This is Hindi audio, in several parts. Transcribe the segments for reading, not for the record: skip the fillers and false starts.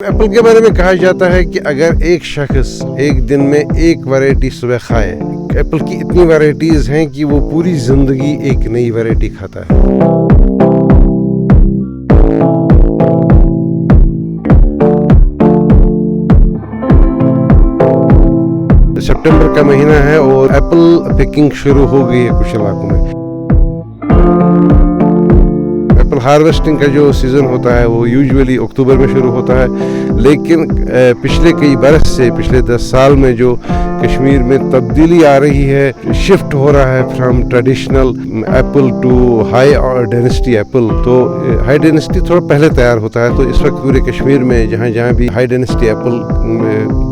एप्पल के बारे में कहा जाता है कि अगर एक शख्स एक दिन में एक वैरायटी सुबह खाए, एप्पल की इतनी वैरायटीज हैं कि वो पूरी जिंदगी एक नई वैरायटी खाता है। सितंबर का महीना है और एप्पल पिकिंग शुरू हो गई है कुछ इलाकों में। एप्पल हार्वेस्टिंग का जो सीज़न होता है वो यूजुअली अक्टूबर में शुरू होता है, लेकिन पिछले कई बरस से पिछले 10 साल में जो कश्मीर में तब्दीली आ रही है, शिफ्ट हो रहा है from traditional apple to high density apple. तो हाई डेंसिटी थोड़ा पहले तैयार होता है, तो इस वक्त पूरे कश्मीर में जहाँ जहाँ भी हाई डेंसिटी एप्पल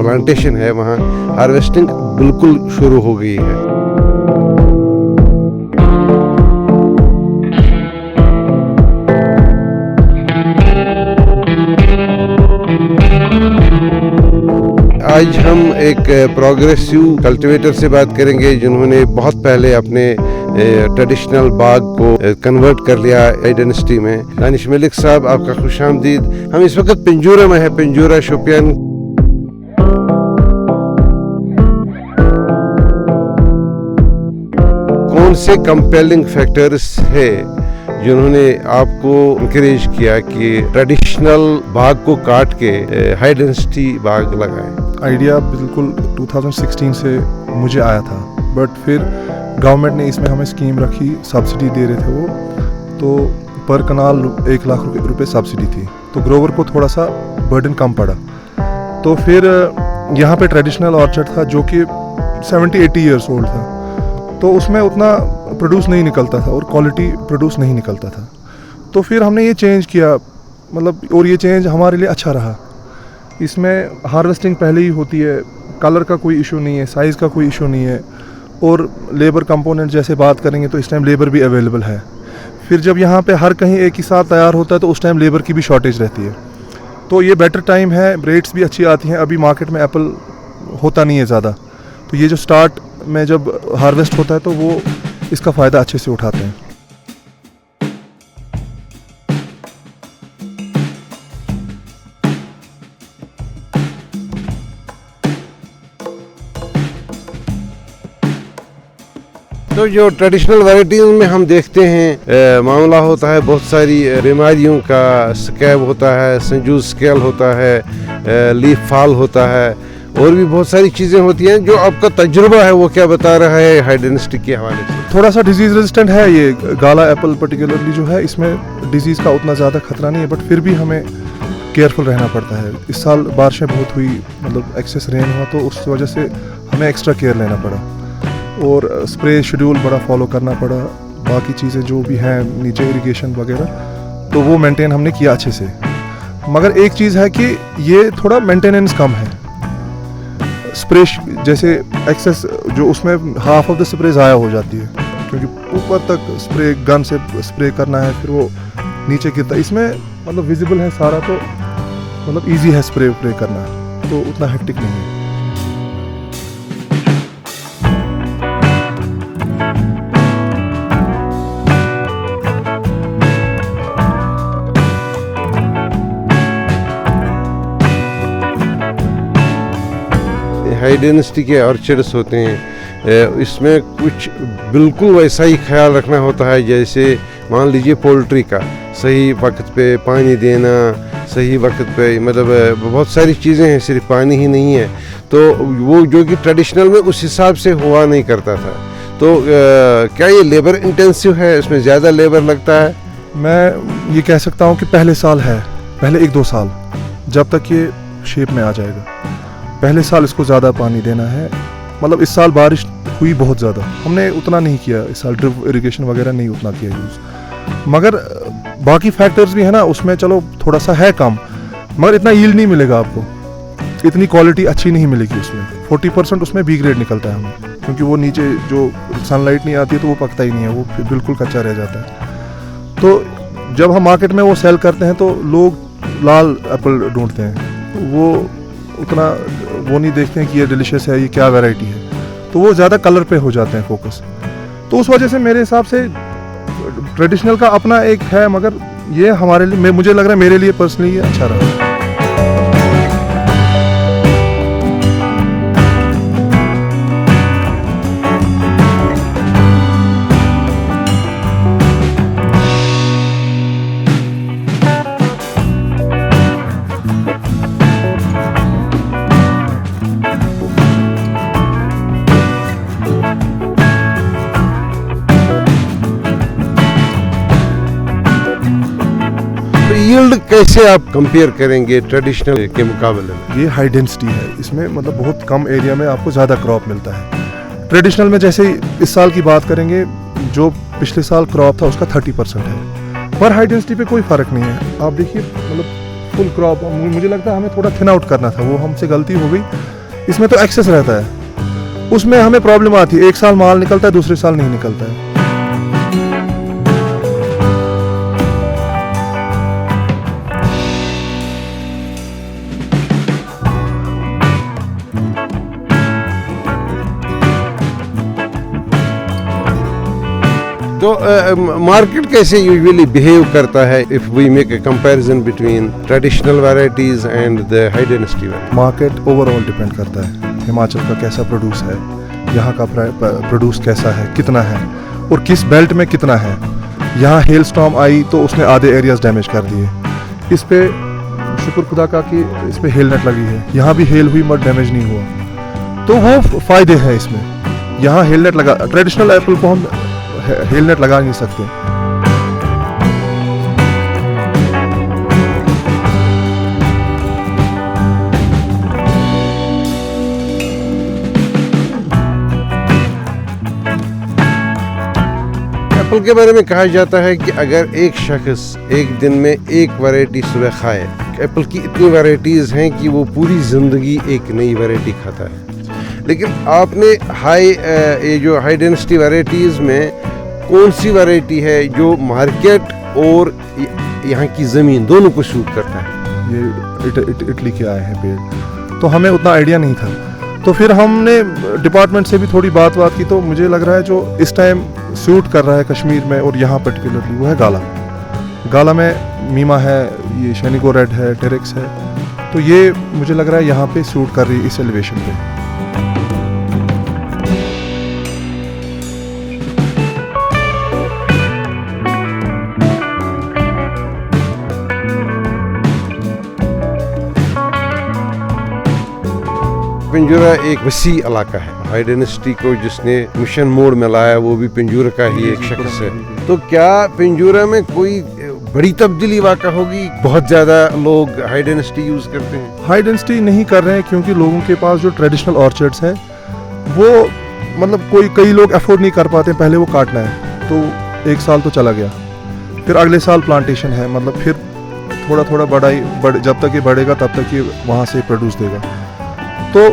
प्लांटेशन है वहाँ हार्वेस्टिंग बिल्कुल शुरू हो गई है। आज हम एक प्रोग्रेसिव कल्टीवेटर से बात करेंगे जिन्होंने बहुत पहले अपने ट्रेडिशनल बाग को कन्वर्ट कर लिया हाई डेंसिटी में। दानिश मलिक साहब, आपका खुशामदीद। हम इस वक्त पिंजूरा में है, पिंजूरा शोपियान। कौन से कंपेलिंग फैक्टर्स है जिन्होंने आपको इंकरेज किया कि ट्रेडिशनल बाग को काट के हाई डेंसिटी बाग लगाएं? आइडिया बिल्कुल 2016 से मुझे आया था, बट फिर गवर्नमेंट ने इसमें हमें स्कीम रखी, सब्सिडी दे रहे थे वो, तो पर कनाल 1 लाख रुपए सब्सिडी थी, तो ग्रोवर को थोड़ा सा बर्डन कम पड़ा। तो फिर यहाँ पे ट्रेडिशनल ऑर्चर्ड था जो कि 70-80 ईयर्स ओल्ड था, तो उसमें उतना प्रोड्यूस नहीं निकलता था और क्वालिटी प्रोड्यूस नहीं निकलता था। तो फिर हमने ये चेंज किया, मतलब, और ये चेंज हमारे लिए अच्छा रहा। इसमें हार्वेस्टिंग पहले ही होती है, कलर का कोई इशू नहीं है, साइज़ का कोई इशू नहीं है, और लेबर कंपोनेंट जैसे बात करेंगे तो इस टाइम लेबर भी अवेलेबल है। फिर जब यहाँ पे हर कहीं एक ही साथ तैयार होता है तो उस टाइम लेबर की भी शॉर्टेज रहती है, तो ये बेटर टाइम है, रेट्स भी अच्छी आती हैं। अभी मार्केट में एप्पल होता नहीं है ज़्यादा, तो ये जो स्टार्ट में जब हार्वेस्ट होता है तो वो इसका फ़ायदा अच्छे से उठाते हैं। तो जो ट्रेडिशनल वैरायटीज में हम देखते हैं मामला होता है बहुत सारी बीमारियों का, स्कैब होता है, संजूज स्केल होता है, लीफ फॉल होता है, और भी बहुत सारी चीज़ें होती हैं। जो आपका तजुर्बा है वो क्या बता रहा है हाई डेंसिटी के हवाले से? थोड़ा सा डिजीज़ रेजिस्टेंट है ये गाला एप्पल पर्टिकुलरली जो है, इसमें डिजीज़ का उतना ज़्यादा खतरा नहीं है, बट फिर भी हमें केयरफुल रहना पड़ता है। इस साल बारिशें बहुत हुई, मतलब एक्सेस रेन हुआ, तो उस वजह से हमें एक्स्ट्रा केयर लेना पड़ा और स्प्रे शेड्यूल बड़ा फॉलो करना पड़ा। बाकी चीज़ें जो भी हैं नीचे इरिगेशन वगैरह, तो वो मेंटेन हमने किया अच्छे से। मगर एक चीज़ है कि ये थोड़ा मेंटेनेंस कम है। स्प्रे जैसे एक्सेस जो उसमें हाफ ऑफ द स्प्रे ज़ाया हो जाती है, क्योंकि ऊपर तक स्प्रे गन से स्प्रे करना है, फिर वो नीचे गिरता है। इसमें मतलब विजिबल है सारा, तो मतलब इजी है स्प्रे करना, तो उतना हेक्टिक नहीं है। हाई डेंसिटी के ऑर्चर्ड्स होते हैं, इसमें कुछ बिल्कुल वैसा ही ख्याल रखना होता है जैसे मान लीजिए पोल्ट्री का, सही वक्त पे पानी देना, सही वक्त पे, मतलब बहुत सारी चीज़ें हैं, सिर्फ पानी ही नहीं है। तो वो जो कि ट्रेडिशनल में उस हिसाब से हुआ नहीं करता था। तो क्या ये लेबर इंटेंसिव है, इसमें ज़्यादा लेबर लगता है? मैं ये कह सकता हूँ कि पहले साल है, पहले 1-2 साल, जब तक ये शेप में आ जाएगा, पहले साल इसको ज़्यादा पानी देना है। मतलब इस साल बारिश हुई बहुत ज़्यादा, हमने उतना नहीं किया इस साल, ड्रिप इरिगेशन वगैरह नहीं उतना किया यूज़। मगर बाकी फैक्टर्स भी है ना, उसमें चलो थोड़ा सा है कम, मगर इतना यील्ड नहीं मिलेगा आपको, इतनी क्वालिटी अच्छी नहीं मिलेगी उसमें। 40% उसमें बी ग्रेड निकलता है हमें, क्योंकि वो नीचे जो सनलाइट नहीं आती है तो वो पकता ही नहीं है, वो फिर बिल्कुल कच्चा रह जाता है। तो जब हम मार्केट में वो सेल करते हैं तो लोग लाल एप्पल ढूंढते हैं, वो उतना वो नहीं देखते हैं कि ये डिलीशियस है, ये क्या वैरायटी है, तो वो ज़्यादा कलर पे हो जाते हैं फोकस। तो उस वजह से मेरे हिसाब से ट्रेडिशनल का अपना एक है, मगर ये हमारे लिए, मुझे लग रहा है मेरे लिए पर्सनली ये अच्छा रहा। कैसे आप कंपेयर करेंगे ट्रेडिशनल के मुकाबले में? ये हाई डेंसिटी है, इसमें मतलब बहुत कम एरिया में आपको ज़्यादा क्रॉप मिलता है। ट्रेडिशनल में जैसे इस साल की बात करेंगे, जो पिछले साल क्रॉप था उसका 30% है, पर हाई डेंसिटी पे कोई फ़र्क नहीं है। आप देखिए मतलब फुल क्रॉप, मुझे लगता है हमें थोड़ा थिन आउट करना था, वो हमसे गलती हो गई। इसमें तो एक्सेस रहता है, उसमें हमें प्रॉब्लम आती है, एक साल माल निकलता है, दूसरे साल नहीं निकलता है। तो मार्केट कैसे यूजुअली बिहेव करता है if we make a comparison between traditional varieties and the high density variety? Market overall depend करता है, हिमाचल का कैसा प्रोड्यूस है, यहाँ का प्रोड्यूस कैसा है, कितना है और किस बेल्ट में कितना है। यहाँ हेल स्टॉर्म आई तो उसने आधे एरियाज डैमेज कर दिए। इस पे शुक्र खुदा का कि इस पे हेल नेट लगी है, यहाँ भी हेल हुई मगर डैमेज नहीं हुआ, तो वो फ़ायदे हैं इसमें। यहाँ हेल नेट लगा, ट्रेडिशनल एप्पल को हम हेल नेट लगा नहीं सकते। एप्पल के बारे में कहा जाता है कि अगर एक शख्स एक दिन में एक वैरायटी सुबह खाए, एप्पल की इतनी वैरायटीज़ हैं कि वो पूरी ज़िंदगी एक नई वैरायटी खाता है। लेकिन आपने ये जो हाई डेंसिटी वैरायटीज़ में कौन सी वैरायटी है जो मार्केट और यहाँ की ज़मीन दोनों को सूट करता है? ये इटली के आए हैं पेड़, तो हमें उतना आइडिया नहीं था। तो फिर हमने डिपार्टमेंट से भी थोड़ी बात की, तो मुझे लग रहा है जो इस टाइम सूट कर रहा है कश्मीर में और यहाँ पर्टिकुलरली वो है गाला। गाला में मीमा है, ये शेनिगो रेड है, टेरेक्स है, तो ये मुझे लग रहा है यहाँ पे सूट कर रही है इस एलिवेशन पे। पिंजूरा एक वसी इलाका है, हाई डेंसिटी को जिसने मिशन मोड में लाया वो भी पिंजूरा का ही एक शख्स है। तो क्या पिंजूरा में कोई बड़ी तब्दीली वाक़ा होगी? बहुत ज़्यादा लोग हाई डेंसिटी यूज़ करते हैं। हाई डेंसिटी नहीं कर रहे हैं क्योंकि लोगों के पास जो ट्रेडिशनल ऑर्चर्ड्स हैं वो मतलब कई लोग अफोर्ड नहीं कर पाते। पहले वो काटना है तो एक साल तो चला गया, फिर अगले साल प्लांटेशन है, मतलब फिर थोड़ा थोड़ा जब तक ये बढ़ेगा तब तक ये वहाँ से प्रोड्यूस देगा। तो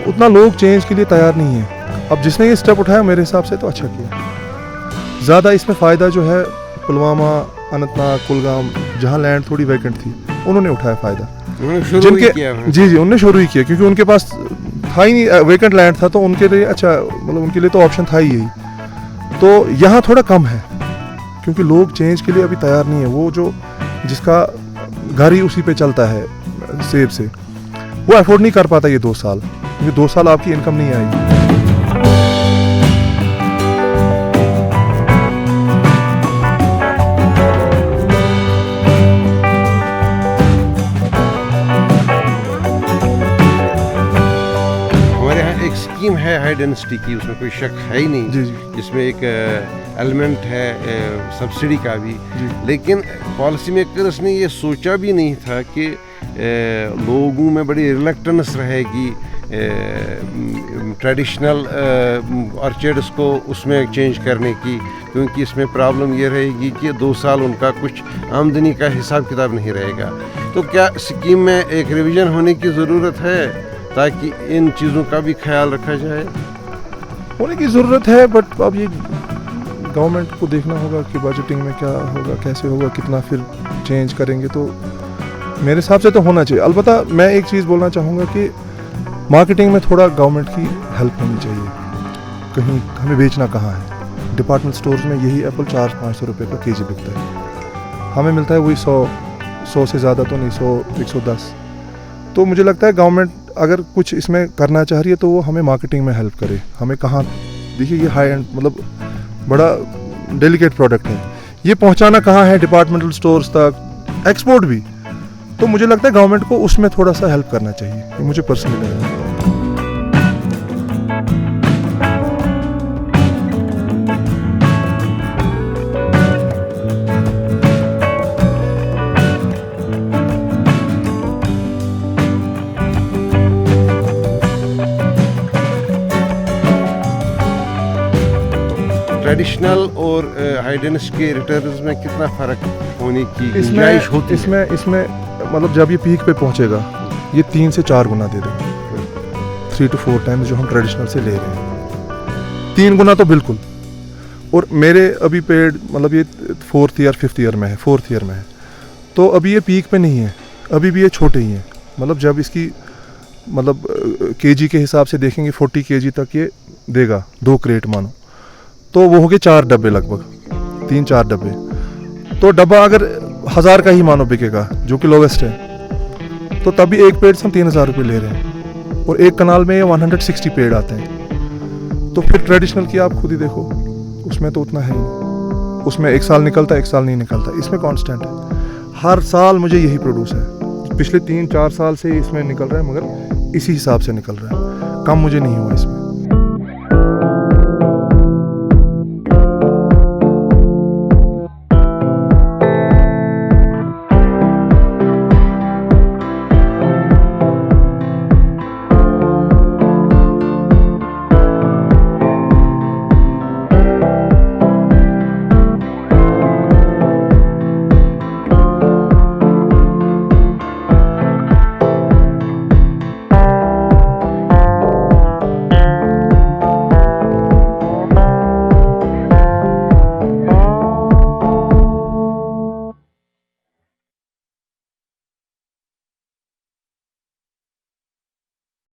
उतना लोग चेंज के लिए तैयार नहीं है। अब जिसने ये स्टेप उठाया मेरे हिसाब से तो अच्छा किया। ज़्यादा इसमें फ़ायदा जो है पुलवामा, अनंतनाग, कुलगाम, जहाँ लैंड थोड़ी वैकेंट थी उन्होंने उठाया फ़ायदा। जी उन्होंने शुरू ही किया क्योंकि उनके पास था ही नहीं, वैकेंट लैंड था, तो उनके लिए अच्छा, मतलब उनके लिए तो ऑप्शन था ही यही। तो यहाँ थोड़ा कम है क्योंकि लोग चेंज के लिए अभी तैयार नहीं है। वो जो जिसका घर ही उसी पे चलता है सेब से, वो अफोर्ड नहीं कर पाता ये 2 साल, क्योंकि 2 साल आपकी इनकम नहीं आएगी। हमारे यहाँ एक स्कीम है हाई डेंसिटी की, उसमें कोई शक है ही नहीं। जी। जिसमें एक एलिमेंट है सब्सिडी का भी, लेकिन पॉलिसी मेकर्स ने ये सोचा भी नहीं था कि लोगों में बड़ी रिलक्टेंस रहेगी ट्रेडिशनल ऑर्चर्ड्स को उसमें चेंज करने की, क्योंकि इसमें प्रॉब्लम ये रहेगी कि 2 साल उनका कुछ आमदनी का हिसाब किताब नहीं रहेगा। तो क्या स्कीम में एक रिवीजन होने की ज़रूरत है ताकि इन चीज़ों का भी ख्याल रखा जाए? होने की ज़रूरत है, बट अब ये गवर्नमेंट को देखना होगा कि बजटिंग में क्या होगा, कैसे होगा, कितना फिर चेंज करेंगे। तो मेरे हिसाब से तो होना चाहिए। अलबत्ता मैं एक चीज़ बोलना चाहूँगा कि मार्केटिंग में थोड़ा गवर्नमेंट की हेल्प होनी चाहिए। कहीं हमें बेचना कहाँ है, डिपार्टमेंट स्टोर्स में यही एप्पल 400-500 रुपये का केजी बिकता है, हमें मिलता है वही 100 से ज़्यादा तो नहीं, 100-110। तो मुझे लगता है गवर्नमेंट अगर कुछ इसमें करना चाह रही है तो वो हमें मार्केटिंग में हेल्प करे। हमें कहाँ, देखिए ये हाई एंड मतलब बड़ा डेलिकेट प्रोडक्ट है, ये पहुंचाना कहाँ है डिपार्टमेंटल स्टोर्स तक, एक्सपोर्ट भी। तो मुझे लगता है गवर्नमेंट को उसमें थोड़ा सा हेल्प करना चाहिए, ये मुझे पर्सनली लग रहा है। ट्रेडिशनल और हाइडेनिस्ट के रिटर्न्स में कितना फ़र्क होने की इसमें गुंजाइश होती है? इसमें मतलब जब ये पीक पे पहुंचेगा ये 3 से 4 गुना दे देगा, 3 to 4 टाइम्स जो हम ट्रेडिशनल से ले रहे हैं, 3 गुना तो बिल्कुल। और मेरे अभी पेड़ मतलब ये 4th ईयर 5th ईयर में है, 4th ईयर में है, तो अभी ये पीक पे नहीं है, अभी भी ये छोटे ही हैं। मतलब जब इसकी मतलब केजी के हिसाब से देखेंगे 40 केजी तक ये देगा, 2 क्रेट मानो, तो वो हो गए 4 डब्बे लगभग, 3-4 डब्बे। तो डब्बा अगर 1000 का ही मानो बिकेगा जो कि लोवेस्ट है, तो तभी एक पेड़ से हम 3000 रुपये ले रहे हैं, और एक कनाल में ये 160 पेड़ आते हैं। तो फिर ट्रेडिशनल की आप खुद ही देखो, उसमें तो उतना है ही नहीं, उसमें एक साल निकलता है, एक साल नहीं निकलता, इसमें कांस्टेंट है। हर साल मुझे यही प्रोड्यूस है, पिछले 3-4 साल से इसमें निकल रहा है, मगर इसी हिसाब से निकल रहा है, कम मुझे नहीं हुआ इसमें।